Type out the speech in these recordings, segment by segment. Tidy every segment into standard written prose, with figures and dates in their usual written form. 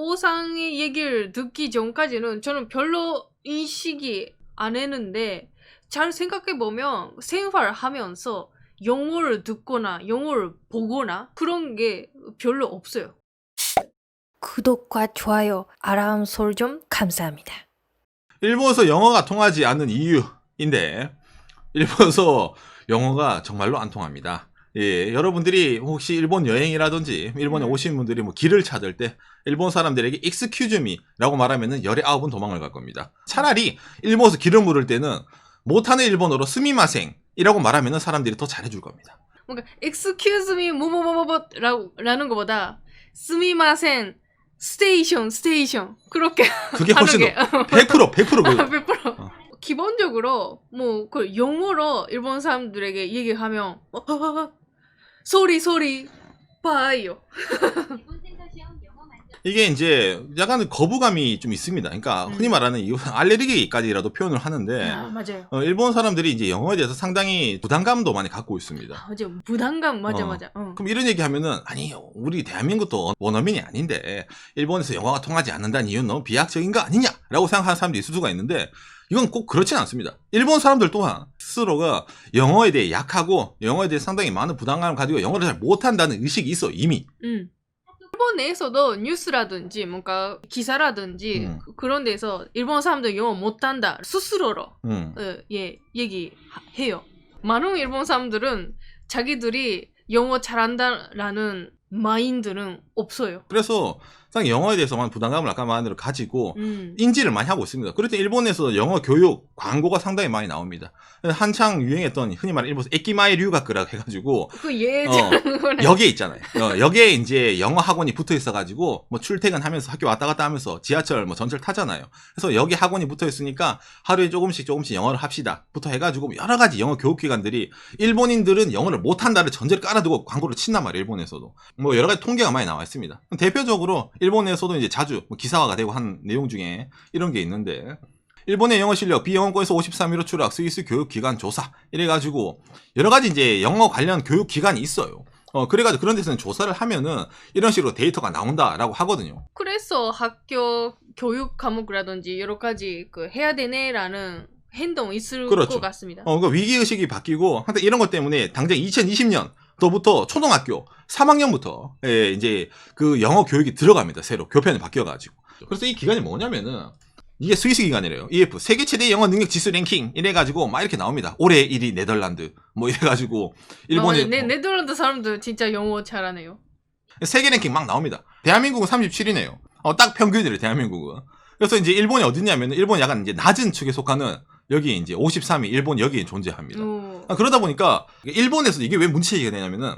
오상의 얘기를 듣기 전까지는 저는 별로 인식이 안 했는데 잘 생각해보면 생활하면서 영어를 듣거나 영어를 보거나 그런 게 별로 없어요. 구독과 좋아요, 알람 설정 감사합니다. 일본에서 영어가 통하지 않는 이유인데, 일본에서 영어가 정말로 안 통합니다. 예, 여러분들이 혹시 일본 여행이라든지 일본에 오신 분들이 뭐 길을 찾을 때 일본 사람들에게 excuse me 라고 말하면은 열의 9은 도망을 갈 겁니다. 차라리 일본에서 길을 물을 때는 못하는 일본어로 스미마생 이라고 말하면은 사람들이 더 잘해줄 겁니다. 뭔가 excuse me 뭐뭐뭐뭐라는 것보다 스미마센 스테이션 그렇게 그게 훨씬 더 100% 그거. 100%. 기본적으로 뭐 그 영어로 일본 사람들에게 얘기하면 소리 봐요. 이게 이제 약간 거부감이 좀 있습니다. 그러니까 흔히 말하는 이 알레르기까지라도 표현을 하는데 맞아요. 일본 사람들이 이제 영어에 대해서 상당히 부담감도 많이 갖고 있습니다. 맞아, 부담감 맞아. 그럼 이런 얘기 하면은 아니 우리 대한민국도 원어민이 아닌데 일본에서 영어가 통하지 않는다는 이유는 너무 비약적인 거 아니냐라고 생각하는 사람들이 있을 수가 있는데 이건 꼭 그렇진 않습니다. 일본 사람들 또한 스스로가 영어에 대해 약하고 영어에 대해 상당히 많은 부담감을 가지고 영어를 잘 못한다는 의식이 있어 이미. 일본 내에서도 뉴스라든지 뭔가 기사라든지 그런 데서 일본 사람들 영어 못한다 스스로로 얘기해요. 많은 일본 사람들은 자기들이 영어 잘한다라는 마인드는 없어요. 그래서 상당히 영어에 대해서만 부담감을 아까 말한 대로 가지고 인지를 많이 하고 있습니다. 그럴 때 일본에서 영어 교육 광고가 상당히 많이 나옵니다. 한창 유행했던 흔히 말하는 일본에서 에키마에 류가크라고 해가지고 역에 있잖아요. 역에 이제 영어 학원이 붙어 있어가지고 뭐 출퇴근하면서 학교 왔다 갔다 하면서 지하철 뭐 전철 타잖아요. 그래서 역에 학원이 붙어 있으니까 하루에 조금씩 영어를 합시다부터 해가지고 여러 가지 영어 교육기관들이 일본인들은 영어를 못한다를 전제를 깔아두고 광고를 친단 말이에요. 일본에서도 뭐 여러 가지 통계가 많이 나와 있습니다. 대표적으로 일본에서도 이제 자주 기사화가 되고 한 내용 중에 이런 게 있는데, 일본의 영어 실력 비영어권에서 53위로 추락, 스위스 교육기관 조사 이래가지고 여러 가지 이제 영어 관련 교육기관이 있어요. 그래가지고 그런 데서는 조사를 하면은 이런 식으로 데이터가 나온다라고 하거든요. 그래서 학교 교육 과목이라든지 여러 가지 그 해야 되네라는 행동이 있을 것 같습니다. 그러니까 위기의식이 바뀌고 항상 이런 것 때문에 당장 2020년 부터 초등학교 3학년부터 이제 그 영어 교육이 들어갑니다. 새로 교편이 바뀌어가지고. 그래서 이 기간이 뭐냐면은 이게 스위스 기간이래요. EF 세계 최대 영어 능력 지수 랭킹 이래가지고 막 이렇게 나옵니다. 올해 1위 네덜란드 뭐 이래가지고 일본이 네덜란드 사람들 진짜 영어 잘하네요. 세계 랭킹 막 나옵니다. 대한민국은 37위네요. 딱 평균이래 대한민국은. 그래서 이제 일본이 어디냐면 일본 약간 이제 낮은 축에 속하는 여기 이제 53위 일본 여기에 존재합니다. 그러다 보니까 일본에서 이게 왜 문제가 되냐면은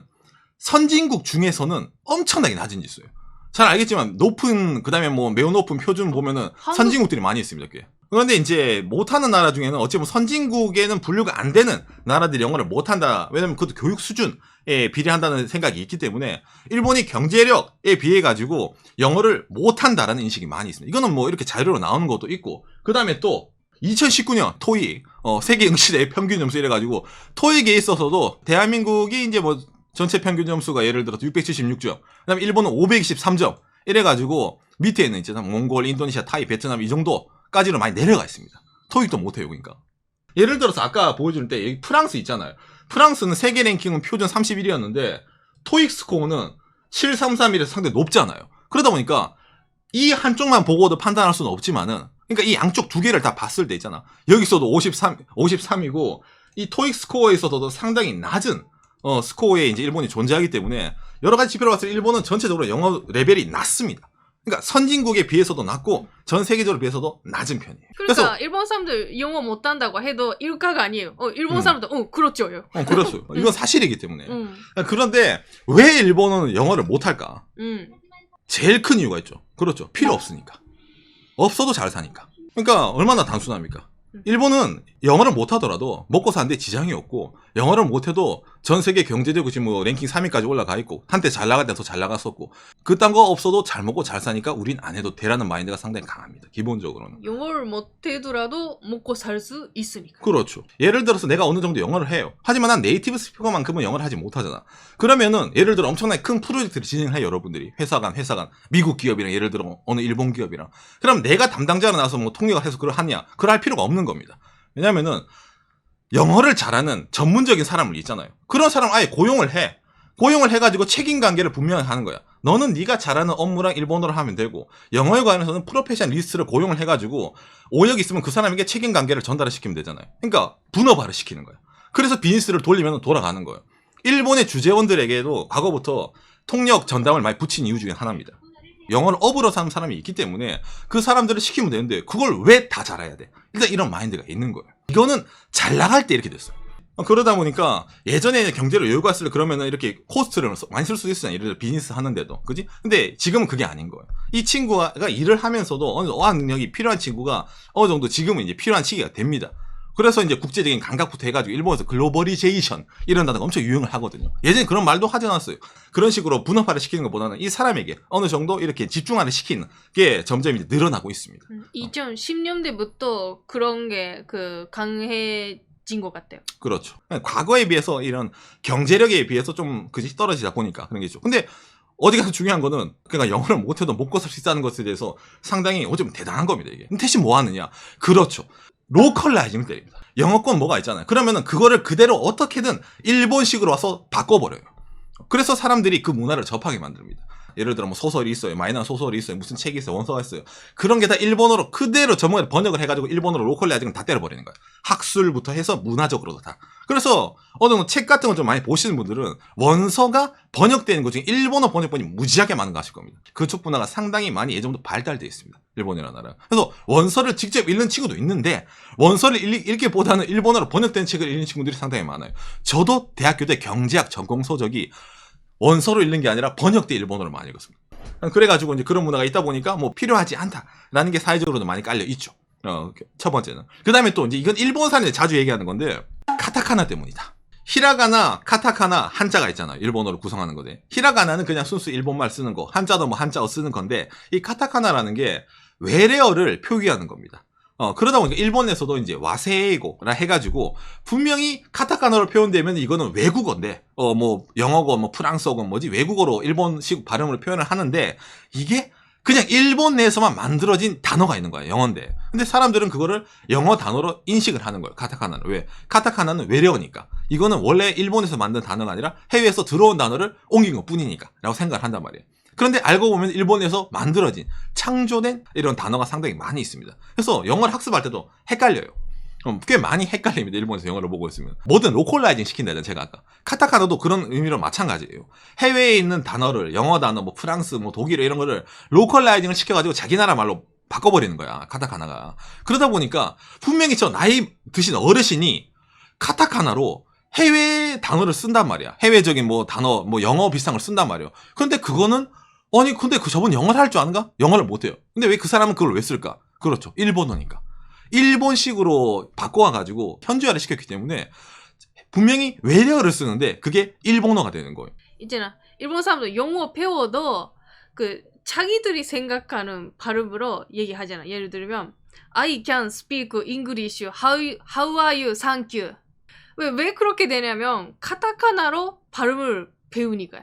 선진국 중에서는 엄청나게 낮은 지수예요. 잘 알겠지만 높은 그다음에 뭐 매우 높은 표준 보면은 선진국들이 많이 있습니다. 꽤. 그런데 이제 못하는 나라 중에는 어찌 보면 선진국에는 분류가 안 되는 나라들이 영어를 못한다. 왜냐면 그것도 교육 수준에 비례한다는 생각이 있기 때문에 일본이 경제력에 비해 가지고 영어를 못한다라는 인식이 많이 있습니다. 이거는 뭐 이렇게 자료로 나오는 것도 있고 그다음에 또 2019년 토익 세계 응시대 평균 점수 이래가지고 토익에 있어서도 대한민국이 이제 뭐 전체 평균 점수가 예를 들어서 676점, 그다음에 일본은 523점 이래가지고 밑에는 이제 몽골, 인도네시아, 타이, 베트남 이 정도까지로 많이 내려가 있습니다. 토익도 못해요, 그러니까. 예를 들어서 아까 보여줄 때 여기 프랑스 있잖아요. 프랑스는 세계 랭킹은 표준 31위였는데 토익 스코어는 733이라서 상당히 높잖아요. 그러다 보니까 이 한쪽만 보고도 판단할 수는 없지만은 그러니까 이 양쪽 두 개를 다 봤을 때 있잖아. 여기서도 53이고 이 토익 스코어에 있어서도 상당히 낮은 스코어에 이제 일본이 존재하기 때문에 여러 가지 지표로 봤을 때 일본은 전체적으로 영어 레벨이 낮습니다. 그러니까 선진국에 비해서도 낮고 전 세계적으로 비해서도 낮은 편이에요. 그러니까 그래서 일본 사람들 영어 못한다고 해도 일가가 아니에요. 일본 사람들 그렇죠. 그렇죠. 이건 사실이기 때문에. 그런데 왜 일본은 영어를 못할까? 제일 큰 이유가 있죠. 그렇죠. 필요 없으니까. 없어도 잘 사니까. 그러니까 얼마나 단순합니까? 일본은 영어를 못하더라도 먹고 사는데 지장이 없고 영어를 못해도 전 세계 경제적으로 지금 뭐 랭킹 3위까지 올라가 있고 한때 잘 나갈 때 더 잘 나갔었고 그딴 거 없어도 잘 먹고 잘 사니까 우린 안 해도 되라는 마인드가 상당히 강합니다. 기본적으로는. 영어를 못해더라도 먹고 살 수 있으니까. 그렇죠. 예를 들어서 내가 어느 정도 영어를 해요. 하지만 난 네이티브 스피커만큼은 영어를 하지 못하잖아. 그러면은 예를 들어 엄청나게 큰 프로젝트를 진행을 해 여러분들이 회사 간 미국 기업이랑 예를 들어 어느 일본 기업이랑 그럼 내가 담당자로 나와서 뭐 통역을 해서 그걸 하냐? 그럴 할 필요가 없는 겁니다. 왜냐면은 영어를 잘하는 전문적인 사람을 있잖아요. 그런 사람 아예 고용을 해. 고용을 해가지고 책임관계를 분명히 하는 거야. 너는 네가 잘하는 업무랑 일본어를 하면 되고 영어에 관해서는 프로페셔널리스트를 고용을 해가지고 오역이 있으면 그 사람에게 책임관계를 전달을 시키면 되잖아요. 그러니까 분업화를 시키는 거야. 그래서 비즈니스를 돌리면 돌아가는 거예요. 일본의 주재원들에게도 과거부터 통역 전담을 많이 붙인 이유 중에 하나입니다. 영어를 업으로 사는 사람이 있기 때문에 그 사람들을 시키면 되는데 그걸 왜 다 잘해야 돼? 일단 이런 마인드가 있는 거예요. 이거는 잘 나갈 때 이렇게 됐어요. 그러다 보니까 예전에 경제로 여유가 있을 때 그러면은 이렇게 코스트를 많이 쓸 수도 있었잖아요. 예를 들어 비즈니스 하는데도. 그지? 근데 지금은 그게 아닌 거예요. 이 친구가 일을 하면서도 어느 정도 어학 능력이 필요한 친구가 어느 정도 지금은 이제 필요한 시기가 됩니다. 그래서 이제 국제적인 감각부터 해가지고 일본에서 글로벌리제이션 이런 단어가 엄청 유행을 하거든요. 예전에 그런 말도 하지 않았어요. 그런 식으로 분업화를 시키는 것보다는 이 사람에게 어느 정도 이렇게 집중화를 시키는 게 점점 이제 늘어나고 있습니다. 2010년대부터 그런 게 강해진 것 같아요. 그렇죠. 과거에 비해서 이런 경제력에 비해서 좀 그지 떨어지다 보니까 그런 게 있죠. 근데 어디 가서 중요한 거는 그러니까 영어를 못해도 먹고 살 수 있다는 것에 대해서 상당히 어쩌면 대단한 겁니다. 이게. 대신 뭐 하느냐? 그렇죠. 로컬라이징을 때립니다. 영어권 뭐가 있잖아요. 그러면은 그거를 그대로 어떻게든 일본식으로 와서 바꿔버려요. 그래서 사람들이 그 문화를 접하게 만듭니다. 예를 들어 뭐 소설이 있어요. 마이너한 소설이 있어요. 무슨 책이 있어요. 원서가 있어요. 그런 게 다 일본어로 그대로 번역을 해가지고 일본어로 로컬라이징을 다 때려버리는 거예요. 학술부터 해서 문화적으로도 다. 그래서 어느 정도 책 같은 거 좀 많이 보시는 분들은 원서가 번역되는 것 중에 일본어 번역본이 무지하게 많은 거 아실 겁니다. 그쪽 문화가 상당히 많이 예전부터 발달되어 있습니다. 일본이라는 나라. 그래서 원서를 직접 읽는 친구도 있는데 원서를 읽기보다는 일본어로 번역된 책을 읽는 친구들이 상당히 많아요. 저도 대학교 때 경제학 전공 서적이 원서로 읽는 게 아니라 번역된 일본어를 많이 읽었습니다. 그래가지고 이제 그런 문화가 있다 보니까 뭐 필요하지 않다라는 게 사회적으로도 많이 깔려 있죠. 첫 번째는. 그 다음에 또 이제 이건 일본 사람들이 자주 얘기하는 건데 카타카나 때문이다. 히라가나, 카타카나, 한자가 있잖아요. 일본어를 구성하는 거데. 히라가나는 그냥 순수 일본말 쓰는 거, 한자도 뭐 한자어 쓰는 건데 이 카타카나라는 게 외래어를 표기하는 겁니다. 그러다 보니까 일본에서도 이제 와세이고라 해가지고 분명히 카타카나로 표현되면 이거는 외국어인데 뭐 영어고 뭐 프랑스어고 뭐지 외국어로 일본식 발음으로 표현을 하는데 이게 그냥 일본 내에서만 만들어진 단어가 있는 거야. 영어인데. 근데 사람들은 그거를 영어 단어로 인식을 하는 거예요. 카타카나는. 왜? 카타카나는 외래어니까. 이거는 원래 일본에서 만든 단어가 아니라 해외에서 들어온 단어를 옮긴 것 뿐이니까 라고 생각을 한단 말이에요. 그런데 알고 보면 일본에서 만들어진 창조된 이런 단어가 상당히 많이 있습니다. 그래서 영어를 학습할 때도 헷갈려요. 꽤 많이 헷갈립니다. 일본에서 영어를 보고 있으면. 뭐든 로컬라이징 시킨다 했잖아요. 제가 아까. 카타카나도 그런 의미로 마찬가지예요. 해외에 있는 단어를 영어 단어 뭐 프랑스 뭐 독일어 이런 거를 로컬라이징을 시켜가지고 자기 나라 말로 바꿔버리는 거야. 카타카나가. 그러다 보니까 분명히 저 나이 드신 어르신이 카타카나로 해외 단어를 쓴단 말이야. 해외적인 뭐 단어 뭐 영어 비슷한 걸 쓴단 말이에요. 그런데 그거는 아니 근데 저분 영어를 할 줄 아는가? 영어를 못해요. 근데 왜 그 사람은 그걸 왜 쓸까? 그렇죠. 일본어니까. 일본식으로 바꿔와가지고 현지화를 시켰기 때문에 분명히 외래어를 쓰는데 그게 일본어가 되는 거예요. 있잖아. 일본 사람도 영어 배워도 자기들이 생각하는 발음으로 얘기하잖아. 예를 들면 I can speak English. How are you? Thank you. 왜 그렇게 되냐면 카타카나로 발음을 배우니까요.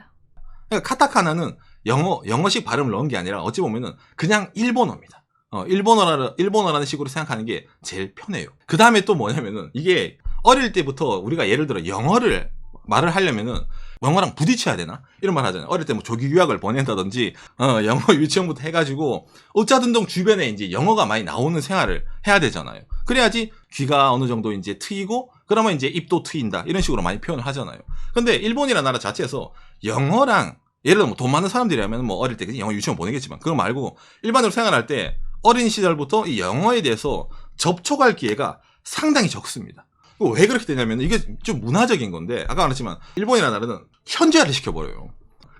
그러니까 카타카나는 영어식 발음을 넣은 게 아니라 어찌 보면은 그냥 일본어입니다. 일본어라는 식으로 생각하는 게 제일 편해요. 그 다음에 또 뭐냐면은 이게 어릴 때부터 우리가 예를 들어 영어를 말을 하려면은 영어랑 부딪혀야 되나? 이런 말 하잖아요. 어릴 때 뭐 조기 유학을 보낸다든지, 영어 유치원부터 해가지고, 어쩌든든 주변에 이제 영어가 많이 나오는 생활을 해야 되잖아요. 그래야지 귀가 어느 정도 이제 트이고, 그러면 이제 입도 트인다. 이런 식으로 많이 표현을 하잖아요. 근데 일본이라는 나라 자체에서 영어랑, 예를 들어 뭐 돈 많은 사람들이라면 뭐 어릴 때 영어 유치원 보내겠지만, 그거 말고 일반적으로 생활할 때 어린 시절부터 이 영어에 대해서 접촉할 기회가 상당히 적습니다. 왜 그렇게 되냐면 이게 좀 문화적인 건데 아까 말했지만 일본이라는 나라는 현지화를 시켜버려요.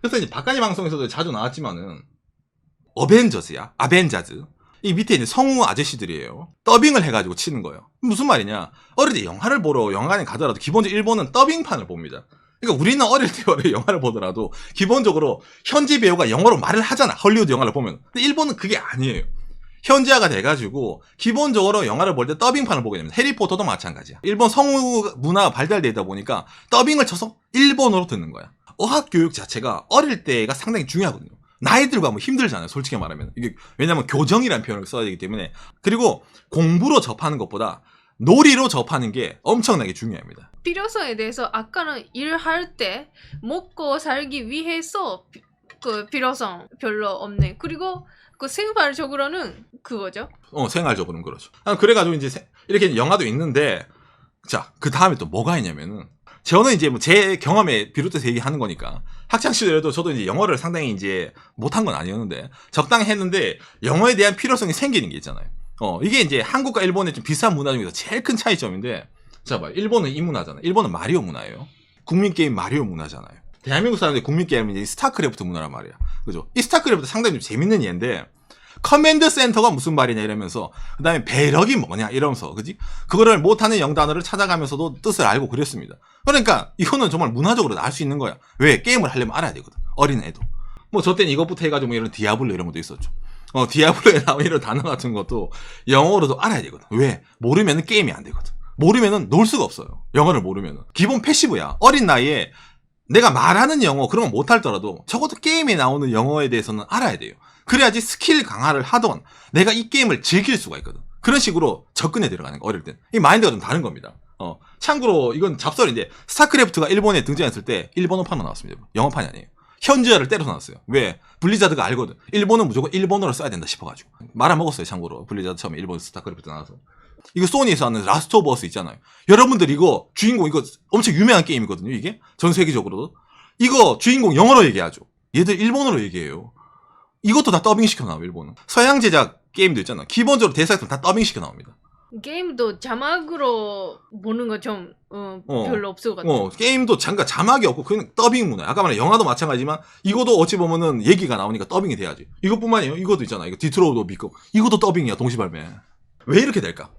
그래서 이제 박가니 방송에서도 자주 나왔지만은 아벤자즈 이 밑에 있는 성우 아저씨들이에요. 더빙을 해가지고 치는 거예요. 무슨 말이냐? 어릴 때 영화를 보러 영화관에 가더라도 기본적으로 일본은 더빙판을 봅니다. 그러니까 우리는 어릴 때 영화를 보더라도 기본적으로 현지 배우가 영어로 말을 하잖아. 헐리우드 영화를 보면. 근데 일본은 그게 아니에요. 현지화가 돼가지고 기본적으로 영화를 볼 때 더빙판을 보게 됩니다. 해리포터도 마찬가지야. 일본 성우 문화가 발달되다 보니까 더빙을 쳐서 일본어로 듣는 거야. 어학교육 자체가 어릴 때가 상당히 중요하거든요. 나이 들고 하면 힘들잖아요. 솔직히 말하면. 이게 왜냐면 교정이라는 표현을 써야 되기 때문에. 그리고 공부로 접하는 것보다 놀이로 접하는 게 엄청나게 중요합니다. 필요성에 대해서 아까는 일할 때 먹고 살기 위해서 그 필요성 별로 없네. 그리고 그 생활적으로는 그거죠. 생활적으로는 그렇죠. 그래가지고 이제 이렇게 영화도 있는데, 자, 그 다음에 또 뭐가 있냐면은, 저는 이제 뭐 제 경험에 비롯해서 얘기하는 거니까, 학창 시절에도 저도 이제 영어를 상당히 이제 못한 건 아니었는데, 적당히 했는데, 영어에 대한 필요성이 생기는 게 있잖아요. 이게 이제 한국과 일본의 좀 비슷한 문화 중에서 제일 큰 차이점인데, 자, 봐요. 일본은 이 문화잖아요. 일본은 마리오 문화예요. 국민게임 마리오 문화잖아요. 대한민국 사람들이 국민게임은 이제 스타크래프트 문화란 말이야. 그죠? 이 스타크래프트 상당히 좀 재밌는 예인데, 커맨드 센터가 무슨 말이냐 이러면서, 그 다음에 배럭이 뭐냐 이러면서, 그지? 그거를 못하는 영단어를 찾아가면서도 뜻을 알고 그랬습니다. 그러니까, 이거는 정말 문화적으로 알 수 있는 거야. 왜? 게임을 하려면 알아야 되거든. 어린 애도. 뭐, 저 때는 이것부터 해가지고 뭐 이런 디아블로 이런 것도 있었죠. 디아블로에 나오는 이런 단어 같은 것도 영어로도 알아야 되거든. 왜? 모르면은 게임이 안 되거든. 모르면은 놀 수가 없어요. 영어를 모르면은. 기본 패시브야. 어린 나이에 내가 말하는 영어 그런 거 못할더라도 적어도 게임에 나오는 영어에 대해서는 알아야 돼요. 그래야지 스킬 강화를 하던 내가 이 게임을 즐길 수가 있거든. 그런 식으로 접근해 들어가는 거, 어릴 땐. 이 마인드가 좀 다른 겁니다. 참고로 이건 잡설인데, 스타크래프트가 일본에 등장했을 때 일본어판으로 나왔습니다. 영어판이 아니에요. 현지화를 때려서 나왔어요. 왜? 블리자드가 알거든. 일본은 무조건 일본어를 써야 된다 싶어가지고. 말아먹었어요, 참고로. 블리자드 처음에 일본 스타크래프트 나와서. 이거 소니에서 하는 라스트 오브 어스 있잖아요. 여러분들 이거 주인공 이거 엄청 유명한 게임이거든요, 이게. 전 세계적으로도. 이거 주인공 영어로 얘기하죠. 얘들 일본어로 얘기해요. 이것도 다 더빙 시켜 나와요, 일본은. 서양 제작 게임도 있잖아. 기본적으로 대사에서 다 더빙 시켜 나옵니다. 게임도 자막으로 보는 거 좀 별로 없을 것 같아요. 게임도 자막이 없고 그냥 더빙 문화야. 아까 말한 영화도 마찬가지지만 이것도 어찌 보면은 얘기가 나오니까 더빙이 돼야지. 이것뿐만이에요. 이것도 있잖아. 이거 디트로이드 비컵. 이것도 더빙이야, 동시 발매. 왜 이렇게 될까?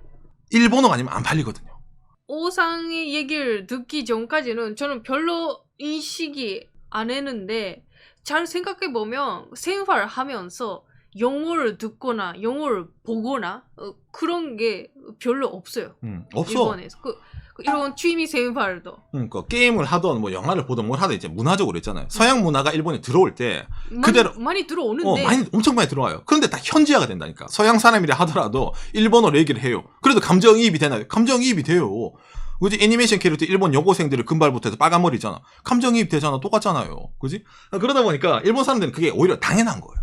일본어가 아니면 안 팔리거든요. 오상의 얘기를 듣기 전까지는 저는 별로 인식이 안 했는데, 잘 생각해보면 생활하면서 영어를 듣거나 영어를 보거나 그런 게 별로 없어요. 없어. 일본에서. 이런 취미 생활도. 그러니까 게임을 하던 뭐 영화를 보던 뭘 하든 이제 문화적으로 있잖아요. 서양 문화가 일본에 들어올 때 그대로 많이 들어오는데 엄청 많이 들어와요. 그런데 다 현지화가 된다니까. 서양 사람이라 하더라도 일본어로 얘기를 해요. 그래도 감정이입이 되나요? 감정이입이 돼요. 그지? 애니메이션 캐릭터 일본 여고생들이 금발부터 해서 빨간 머리 있잖아. 감정이입 되잖아. 똑같잖아요. 그지? 그러다 보니까 일본 사람들은 그게 오히려 당연한 거예요.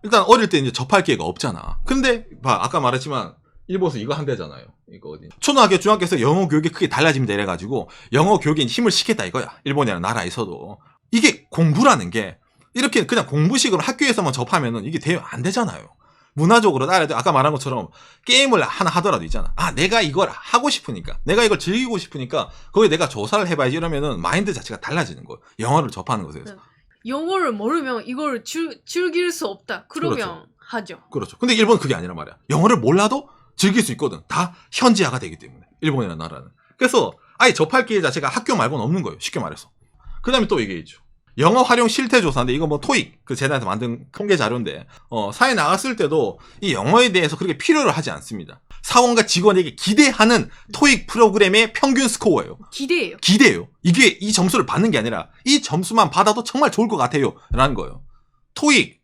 일단 어릴 때 이제 접할 기회가 없잖아. 근데 봐, 아까 말했지만 일본에서 이거 한대잖아요. 이거 어디? 초등학교, 중학교에서 영어 교육이 크게 달라집니다. 이래가지고 영어 교육에 힘을 싣겠다 이거야. 일본이라는 나라에서도. 이게 공부라는 게 이렇게 그냥 공부식으로 학교에서만 접하면은 이게 안 되잖아요. 문화적으로 따라야 돼. 아까 말한 것처럼 게임을 하나 하더라도 있잖아. 내가 이걸 하고 싶으니까, 내가 이걸 즐기고 싶으니까 거기에 내가 조사를 해봐야지 이러면은 마인드 자체가 달라지는 거예요. 영어를 접하는 것에 대해서. 영어를 모르면 이걸 즐길 수 없다. 그러면 그렇죠. 하죠. 그렇죠. 근데 일본은 그게 아니란 말이야. 영어를 몰라도 즐길 수 있거든. 다 현지화가 되기 때문에. 일본이라는 나라는. 그래서 아예 접할 기회 자체가 학교 말고는 없는 거예요. 쉽게 말해서. 그 다음에 또 이게 있죠. 영어 활용 실태 조사인데, 이거 뭐 토익 그 재단에서 만든 통계 자료인데, 사회 나갔을 때도 이 영어에 대해서 그렇게 필요를 하지 않습니다. 사원과 직원에게 기대하는 토익 프로그램의 평균 스코어예요. 기대예요. 이게 이 점수를 받는 게 아니라 이 점수만 받아도 정말 좋을 것 같아요 라는 거예요. 토익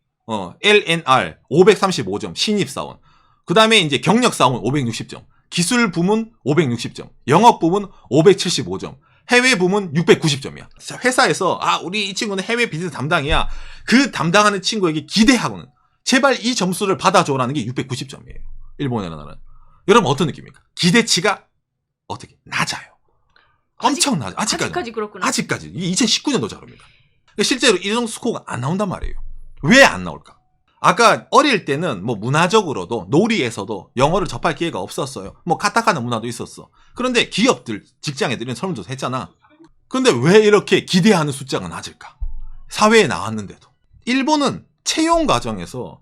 LNR 535점 신입사원, 그 다음에 이제 경력사원 560점, 기술 부문 560점, 영업 부문 575점, 해외 부문 690점이야. 회사에서 우리 이 친구는 해외 비즈니스 담당이야. 그 담당하는 친구에게 기대하고는 제발 이 점수를 받아줘라는 게 690점이에요. 일본이라는 나라는. 여러분 어떤 느낌입니까? 기대치가 어떻게 낮아요. 엄청 낮아. 아직까지 그렇구나. 아직까지. 이게 2019년도 자료입니다. 실제로 이런 스코어가 안 나온단 말이에요. 왜 안 나올까? 아까 어릴 때는 뭐 문화적으로도 놀이에서도 영어를 접할 기회가 없었어요. 뭐 카타카나 문화도 있었어. 그런데 기업들, 직장 애들은 설문조사 했잖아. 근데 왜 이렇게 기대하는 숫자가 낮을까? 사회에 나왔는데도. 일본은 채용 과정에서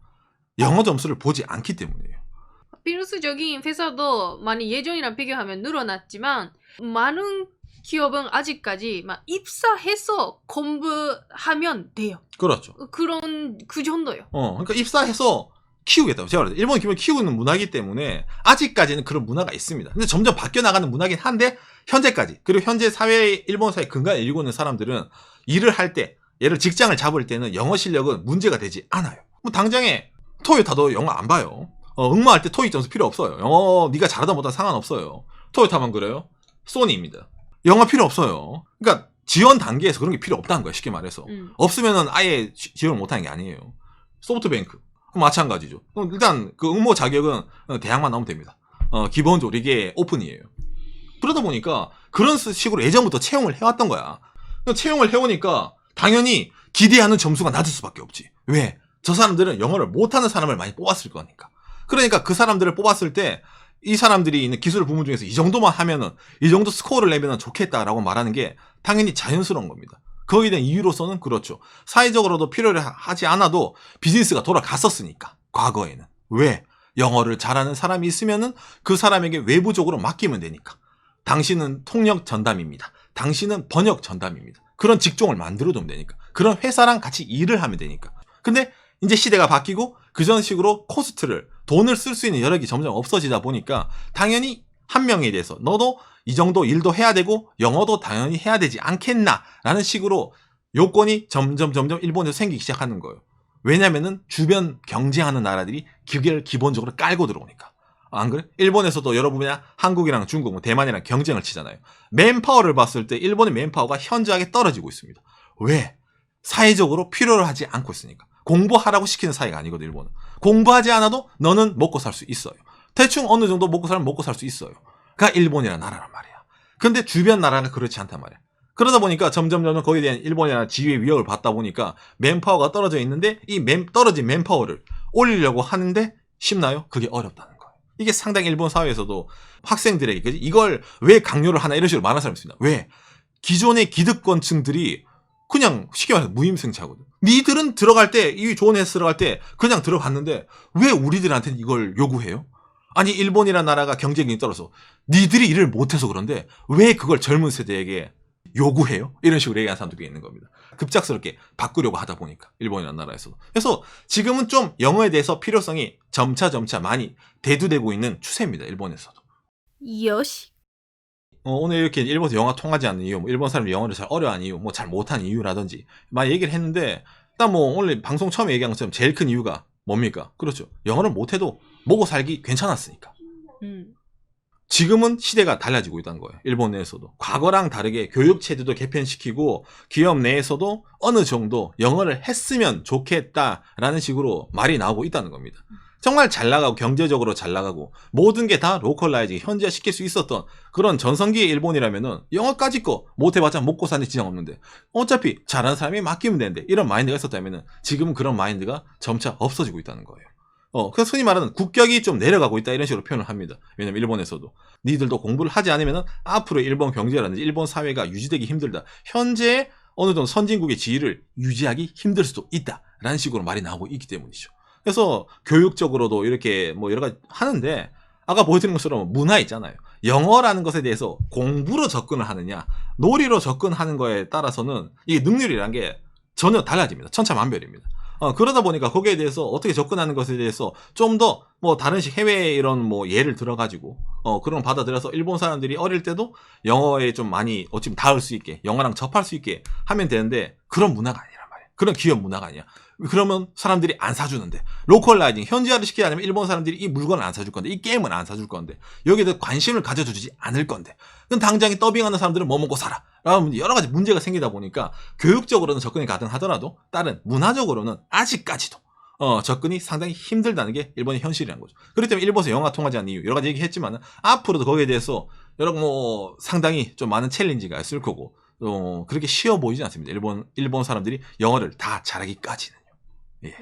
영어 점수를 보지 않기 때문이에요. 필수적인 회사도 많이 예전이랑 비교하면 늘어났지만 많은 기업은 아직까지 막 입사해서 공부하면 돼요. 그렇죠. 그런 그 정도요. 그러니까 입사해서 키우겠다고. 제가 말했죠. 일본 기업을 키우는 문화이기 때문에 아직까지는 그런 문화가 있습니다. 근데 점점 바뀌어 나가는 문화긴 한데 현재까지, 그리고 현재 사회, 일본 사회 근간에 일고 있는 사람들은 일을 할 때, 예를 직장을 잡을 때는 영어 실력은 문제가 되지 않아요. 뭐 당장에 토요타도 영어 안 봐요. 응모할 때 토익 점수 필요 없어요. 영어 네가 잘하다 못하다 상관없어요. 토요타만 그래요? 소니입니다. 영어 필요 없어요. 그러니까 지원 단계에서 그런 게 필요 없다는 거야, 쉽게 말해서. 없으면은 아예 지원을 못하는 게 아니에요. 소프트뱅크 마찬가지죠. 일단 그 응모 자격은 대학만 나오면 됩니다. 기본적으로 이게 오픈이에요. 그러다 보니까 그런 식으로 예전부터 채용을 해왔던 거야. 채용을 해오니까 당연히 기대하는 점수가 낮을 수밖에 없지. 왜? 저 사람들은 영어를 못하는 사람을 많이 뽑았을 거니까. 그러니까 그 사람들을 뽑았을 때 이 사람들이 있는 기술 부문 중에서 이 정도만 하면은, 이 정도 스코어를 내면은 좋겠다라고 말하는 게 당연히 자연스러운 겁니다. 거기에 대한 이유로서는 그렇죠. 사회적으로도 필요를 하지 않아도 비즈니스가 돌아갔었으니까, 과거에는. 왜? 영어를 잘하는 사람이 있으면은 그 사람에게 외부적으로 맡기면 되니까. 당신은 통역 전담입니다. 당신은 번역 전담입니다. 그런 직종을 만들어두면 되니까. 그런 회사랑 같이 일을 하면 되니까. 근데 이제 시대가 바뀌고 그전 식으로 코스트를, 돈을 쓸 수 있는 여력이 점점 없어지다 보니까 당연히 한 명에 대해서 너도 이 정도 일도 해야 되고 영어도 당연히 해야 되지 않겠나라는 식으로 요건이 점점 일본에서 생기기 시작하는 거예요. 왜냐면은 주변 경쟁하는 나라들이 기계를 기본적으로 깔고 들어오니까. 안 그래? 일본에서도 여러분이 한국이랑 중국, 뭐 대만이랑 경쟁을 치잖아요. 맨파워를 봤을 때 일본의 맨파워가 현저하게 떨어지고 있습니다. 왜? 사회적으로 필요로 하지 않고 있으니까. 공부하라고 시키는 사회가 아니거든, 일본은. 공부하지 않아도 너는 먹고 살 수 있어요. 대충 어느 정도 먹고 살면 먹고 살 수 있어요. 가 일본이라는 나라란 말이야. 근데 주변 나라는 그렇지 않단 말이야. 그러다 보니까 점점 거기에 대한 일본이라는 지위의 위협을 받다 보니까 맨파워가 떨어져 있는데 이 떨어진 맨파워를 올리려고 하는데 쉽나요? 그게 어렵다는 거예요. 이게 상당히 일본 사회에서도 학생들에게 이걸 왜 강요를 하나 이런 식으로 말하는 사람이 있습니다. 왜? 기존의 기득권층들이 그냥 쉽게 말해서 무임승차거든. 니들은 들어갈 때, 이 좋은 회사 들어갈 때 그냥 들어갔는데 왜 우리들한테는 이걸 요구해요? 아니 일본이라는 나라가 경쟁력이 떨어서 니들이 일을 못해서 그런데 왜 그걸 젊은 세대에게 요구해요? 이런 식으로 얘기하는 사람들이 있는 겁니다. 급작스럽게 바꾸려고 하다 보니까 일본이라는 나라에서도. 그래서 지금은 좀 영어에 대해서 필요성이 점차 많이 대두되고 있는 추세입니다. 일본에서도. 요시. 오늘 이렇게 일본에서 영어가 통하지 않는 이유, 뭐 일본 사람들이 영어를 잘 어려워하는 이유, 뭐 잘 못하는 이유라든지 많이 얘기를 했는데, 일단 뭐 오늘 방송 처음에 얘기한 것처럼 제일 큰 이유가 뭡니까? 그렇죠. 영어를 못해도 먹고 살기 괜찮았으니까. 지금은 시대가 달라지고 있다는 거예요. 일본 내에서도. 과거랑 다르게 교육 체제도 개편시키고 기업 내에서도 어느 정도 영어를 했으면 좋겠다라는 식으로 말이 나오고 있다는 겁니다. 정말 잘 나가고 경제적으로 잘 나가고 모든 게 다 로컬라이징, 현지화 시킬 수 있었던 그런 전성기의 일본이라면은 영어까지 거 못해봤자 먹고 사는 지장 없는데 어차피 잘하는 사람이 맡기면 되는데 이런 마인드가 있었다면은 지금은 그런 마인드가 점차 없어지고 있다는 거예요. 그래서 흔히 말하는 국격이 좀 내려가고 있다 이런 식으로 표현을 합니다. 왜냐면 일본에서도 니들도 공부를 하지 않으면은 앞으로 일본 경제라든지 일본 사회가 유지되기 힘들다. 현재 어느 정도 선진국의 지위를 유지하기 힘들 수도 있다라는 식으로 말이 나오고 있기 때문이죠. 그래서 교육적으로도 이렇게 뭐 여러 가지 하는데 아까 보여드린 것처럼 문화 있잖아요. 영어라는 것에 대해서 공부로 접근을 하느냐 놀이로 접근하는 거에 따라서는 이 능률이라는 게 전혀 달라집니다. 천차만별입니다. 그러다 보니까 거기에 대해서 어떻게 접근하는 것에 대해서 좀 더 뭐 다른 해외 이런 뭐 예를 들어가지고 그런 거 받아들여서 일본 사람들이 어릴 때도 영어에 좀 많이 어찌 보면 닿을 수 있게 영어랑 접할 수 있게 하면 되는데 그런 문화가 아니란 말이에요. 그런 기업 문화가 아니야. 그러면 사람들이 안 사주는데 로컬라이징 현지화를 시키지 않으면 일본 사람들이 이 물건을 안 사줄 건데 이 게임은 안 사줄 건데 여기에 대해 관심을 가져주지 않을 건데 그럼 당장에 더빙하는 사람들은 뭐 먹고 살아 라는 여러 가지 문제가 생기다 보니까 교육적으로는 접근이 가능하더라도 다른 문화적으로는 아직까지도 접근이 상당히 힘들다는 게 일본의 현실이라는 거죠. 그렇기 때문에 일본에서 영어가 통하지 않는 이유 여러 가지 얘기했지만 앞으로도 거기에 대해서 여러 뭐 상당히 좀 많은 챌린지가 있을 거고 그렇게 쉬워 보이지 않습니다. 일본 사람들이 영어를 다 잘하기까지는요. 예.